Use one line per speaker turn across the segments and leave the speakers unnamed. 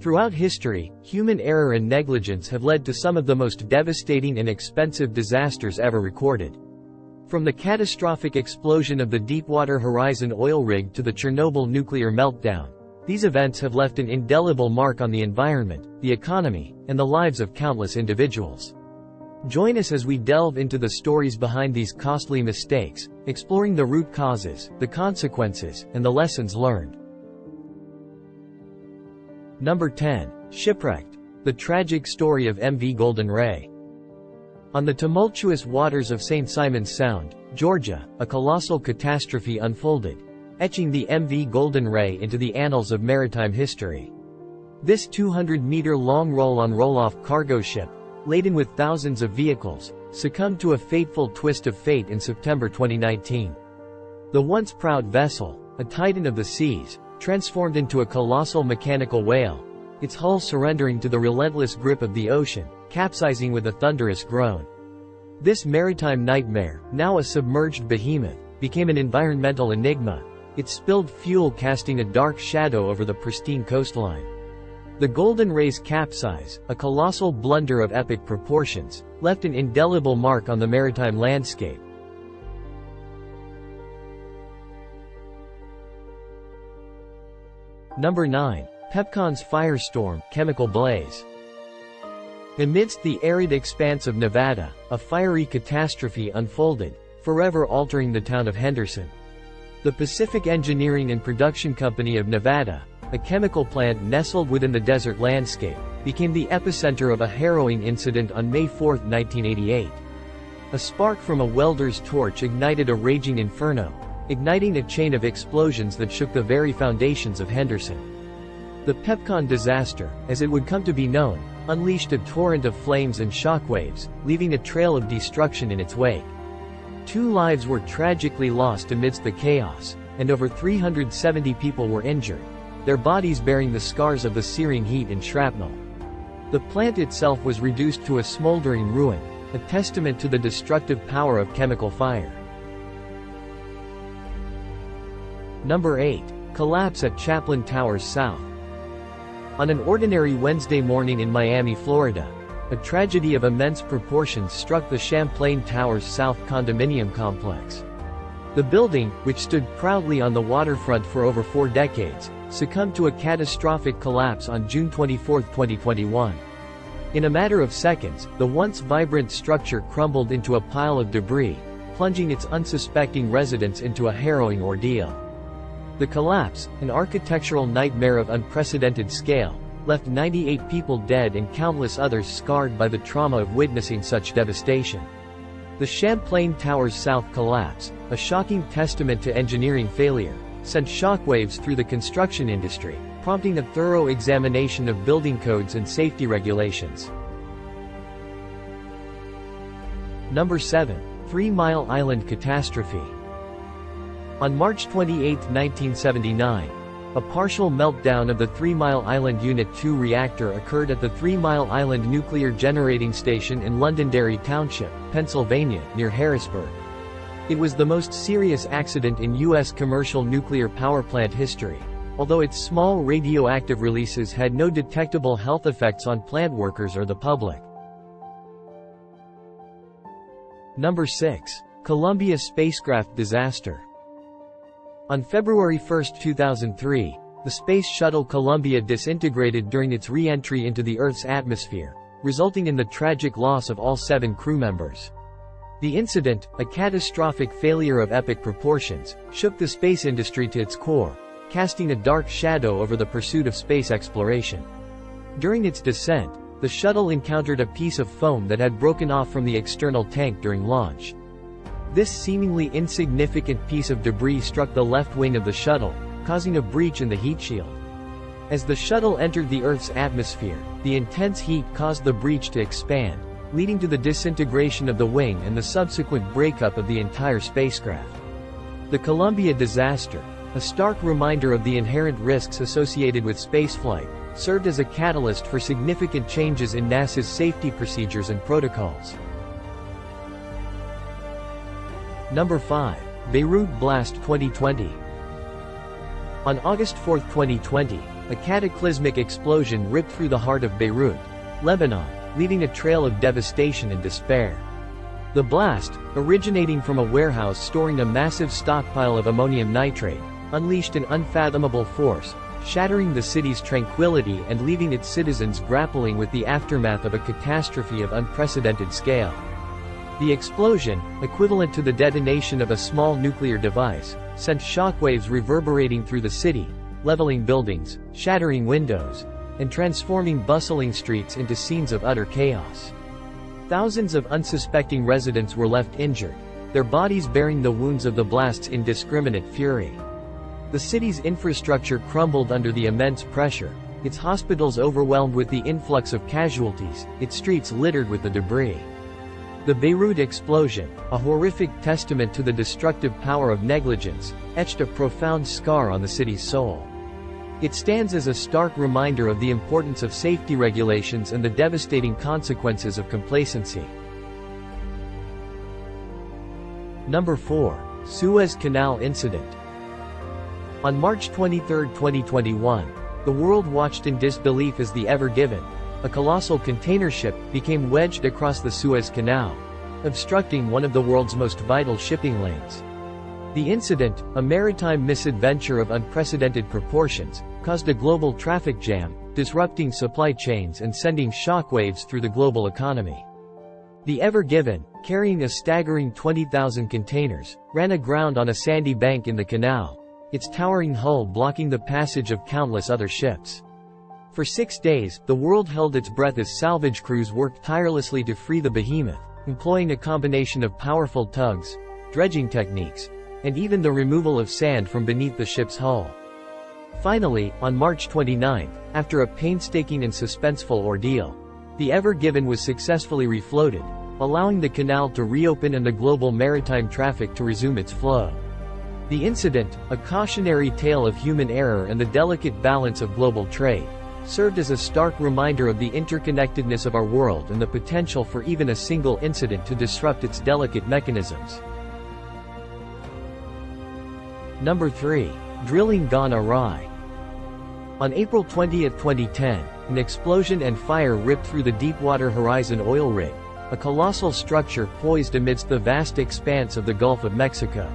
Throughout history, human error and negligence have led to some of the most devastating and expensive disasters ever recorded. From the catastrophic explosion of the Deepwater Horizon oil rig to the Chernobyl nuclear meltdown, these events have left an indelible mark on the environment, the economy, and the lives of countless individuals. Join us as we delve into the stories behind these costly mistakes, exploring the root causes, the consequences, and the lessons learned. Number 10. Shipwrecked. The tragic story of MV Golden Ray. On the tumultuous waters of St. Simon's Sound, Georgia, a colossal catastrophe unfolded, etching the MV Golden Ray into the annals of maritime history. This 200-meter-long roll-on roll-off cargo ship, laden with thousands of vehicles, succumbed to a fateful twist of fate in September 2019. The once proud vessel, a titan of the seas, transformed into a colossal mechanical whale, its hull surrendering to the relentless grip of the ocean, capsizing with a thunderous groan. This maritime nightmare, now a submerged behemoth, became an environmental enigma, its spilled fuel casting a dark shadow over the pristine coastline. The Golden Ray's capsize, a colossal blunder of epic proportions, left an indelible mark on the maritime landscape. Number 9. Pepcon's Firestorm, Chemical Blaze. Amidst the arid expanse of Nevada, a fiery catastrophe unfolded, forever altering the town of Henderson. The Pacific Engineering and Production Company of Nevada, a chemical plant nestled within the desert landscape, became the epicenter of a harrowing incident on May 4, 1988. A spark from a welder's torch ignited a raging inferno, igniting a chain of explosions that shook the very foundations of Henderson. The Pepcon disaster, as it would come to be known, unleashed a torrent of flames and shockwaves, leaving a trail of destruction in its wake. 2 lives were tragically lost amidst the chaos, and over 370 people were injured, their bodies bearing the scars of the searing heat and shrapnel. The plant itself was reduced to a smoldering ruin, a testament to the destructive power of chemical fire. Number 8. Collapse at Champlain Towers South. On an ordinary Wednesday morning in Miami, Florida, a tragedy of immense proportions struck the Champlain Towers South condominium complex. The building, which stood proudly on the waterfront for over 4 decades, succumbed to a catastrophic collapse on June 24, 2021. In a matter of seconds, the once vibrant structure crumbled into a pile of debris, plunging its unsuspecting residents into a harrowing ordeal. The collapse, an architectural nightmare of unprecedented scale, left 98 people dead and countless others scarred by the trauma of witnessing such devastation. The Champlain Towers South collapse, a shocking testament to engineering failure, sent shockwaves through the construction industry, prompting a thorough examination of building codes and safety regulations. Number 7. 3 Mile Island Catastrophe. On March 28, 1979, a partial meltdown of the 3 Mile Island Unit 2 reactor occurred at the 3 Mile Island Nuclear Generating Station in Londonderry Township, Pennsylvania, near Harrisburg. It was the most serious accident in U.S. commercial nuclear power plant history, although its small radioactive releases had no detectable health effects on plant workers or the public. Number 6. Columbia Spacecraft Disaster. On February 1, 2003, the Space Shuttle Columbia disintegrated during its re-entry into the Earth's atmosphere, resulting in the tragic loss of all 7 crew members. The incident, a catastrophic failure of epic proportions, shook the space industry to its core, casting a dark shadow over the pursuit of space exploration. During its descent, the shuttle encountered a piece of foam that had broken off from the external tank during launch. This seemingly insignificant piece of debris struck the left wing of the shuttle, causing a breach in the heat shield. As the shuttle entered the Earth's atmosphere, the intense heat caused the breach to expand, leading to the disintegration of the wing and the subsequent breakup of the entire spacecraft. The Columbia disaster, a stark reminder of the inherent risks associated with spaceflight, served as a catalyst for significant changes in NASA's safety procedures and protocols. Number 5. Beirut Blast 2020. On August 4, 2020, a cataclysmic explosion ripped through the heart of Beirut, Lebanon, leaving a trail of devastation and despair. The blast, originating from a warehouse storing a massive stockpile of ammonium nitrate, unleashed an unfathomable force, shattering the city's tranquility and leaving its citizens grappling with the aftermath of a catastrophe of unprecedented scale. The explosion, equivalent to the detonation of a small nuclear device, sent shockwaves reverberating through the city, leveling buildings, shattering windows, and transforming bustling streets into scenes of utter chaos. Thousands of unsuspecting residents were left injured, their bodies bearing the wounds of the blast's indiscriminate fury. The city's infrastructure crumbled under the immense pressure, its hospitals overwhelmed with the influx of casualties, its streets littered with the debris. The Beirut explosion, a horrific testament to the destructive power of negligence, etched a profound scar on the city's soul. It stands as a stark reminder of the importance of safety regulations and the devastating consequences of complacency. Number 4. Suez Canal Incident. On March 23, 2021, the world watched in disbelief as the Ever Given, a colossal container ship, became wedged across the Suez Canal, obstructing one of the world's most vital shipping lanes. The incident, a maritime misadventure of unprecedented proportions, caused a global traffic jam, disrupting supply chains and sending shockwaves through the global economy. The Ever Given, carrying a staggering 20,000 containers, ran aground on a sandy bank in the canal, its towering hull blocking the passage of countless other ships. For 6 days, the world held its breath as salvage crews worked tirelessly to free the behemoth, employing a combination of powerful tugs, dredging techniques, and even the removal of sand from beneath the ship's hull. Finally, on March 29, after a painstaking and suspenseful ordeal, the Ever Given was successfully refloated, allowing the canal to reopen and the global maritime traffic to resume its flow. The incident, a cautionary tale of human error and the delicate balance of global trade, served as a stark reminder of the interconnectedness of our world and the potential for even a single incident to disrupt its delicate mechanisms. Number 3. Drilling gone awry. On April 20, 2010, an explosion and fire ripped through the Deepwater Horizon oil rig, a colossal structure poised amidst the vast expanse of the Gulf of Mexico.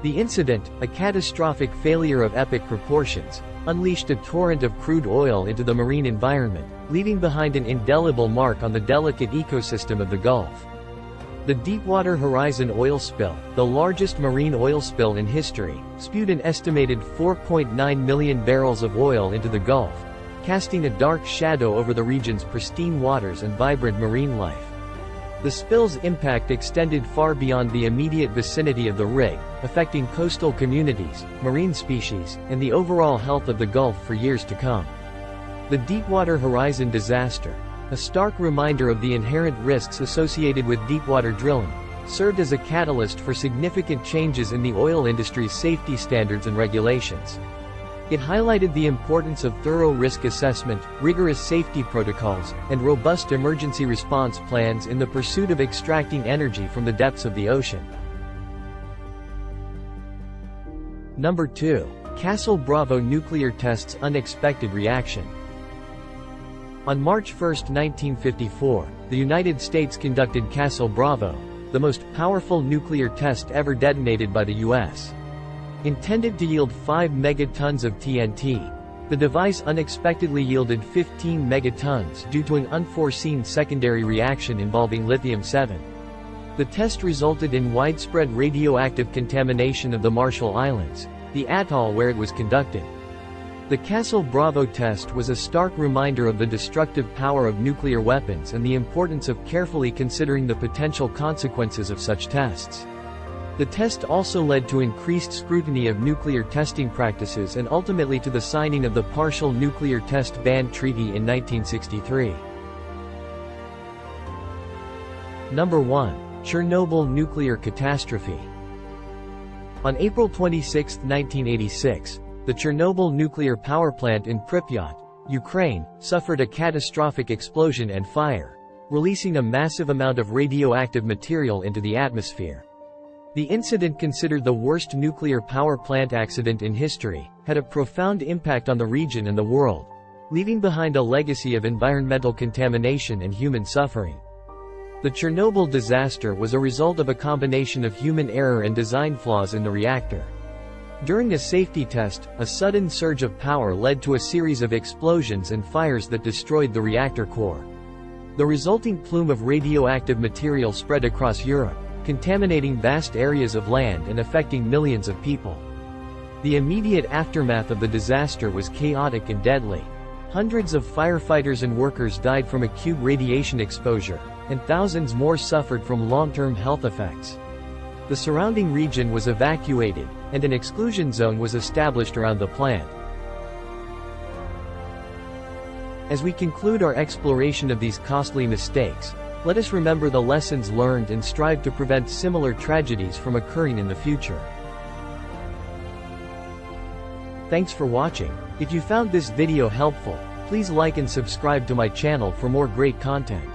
The incident, a catastrophic failure of epic proportions, unleashed a torrent of crude oil into the marine environment, leaving behind an indelible mark on the delicate ecosystem of the Gulf. The Deepwater Horizon oil spill, the largest marine oil spill in history, spewed an estimated 4.9 million barrels of oil into the Gulf, casting a dark shadow over the region's pristine waters and vibrant marine life. The spill's impact extended far beyond the immediate vicinity of the rig, affecting coastal communities, marine species, and the overall health of the Gulf for years to come. The Deepwater Horizon disaster, a stark reminder of the inherent risks associated with deepwater drilling, served as a catalyst for significant changes in the oil industry's safety standards and regulations. It highlighted the importance of thorough risk assessment, rigorous safety protocols, and robust emergency response plans in the pursuit of extracting energy from the depths of the ocean. Number 2. Castle Bravo nuclear tests unexpected reaction. On March 1, 1954, the United States conducted Castle Bravo, the most powerful nuclear test ever detonated by the U.S. Intended to yield 5 megatons of TNT, the device unexpectedly yielded 15 megatons due to an unforeseen secondary reaction involving lithium-7. The test resulted in widespread radioactive contamination of the Marshall Islands, the atoll where it was conducted. The Castle Bravo test was a stark reminder of the destructive power of nuclear weapons and the importance of carefully considering the potential consequences of such tests. The test also led to increased scrutiny of nuclear testing practices and ultimately to the signing of the Partial Nuclear Test Ban Treaty in 1963. Number 1. Chernobyl Nuclear Catastrophe. On April 26, 1986, the Chernobyl nuclear power plant in Pripyat, Ukraine, suffered a catastrophic explosion and fire, releasing a massive amount of radioactive material into the atmosphere. The incident, considered the worst nuclear power plant accident in history, had a profound impact on the region and the world, leaving behind a legacy of environmental contamination and human suffering. The Chernobyl disaster was a result of a combination of human error and design flaws in the reactor. During a safety test, a sudden surge of power led to a series of explosions and fires that destroyed the reactor core. The resulting plume of radioactive material spread across Europe, contaminating vast areas of land and affecting millions of people. The immediate aftermath of the disaster was chaotic and deadly. Hundreds of firefighters and workers died from acute radiation exposure, and thousands more suffered from long-term health effects. The surrounding region was evacuated, and an exclusion zone was established around the plant. As we conclude our exploration of these costly mistakes, let us remember the lessons learned and strive to prevent similar tragedies from occurring in the future. Thanks for watching. If you found this video helpful, please like and subscribe to my channel for more great content.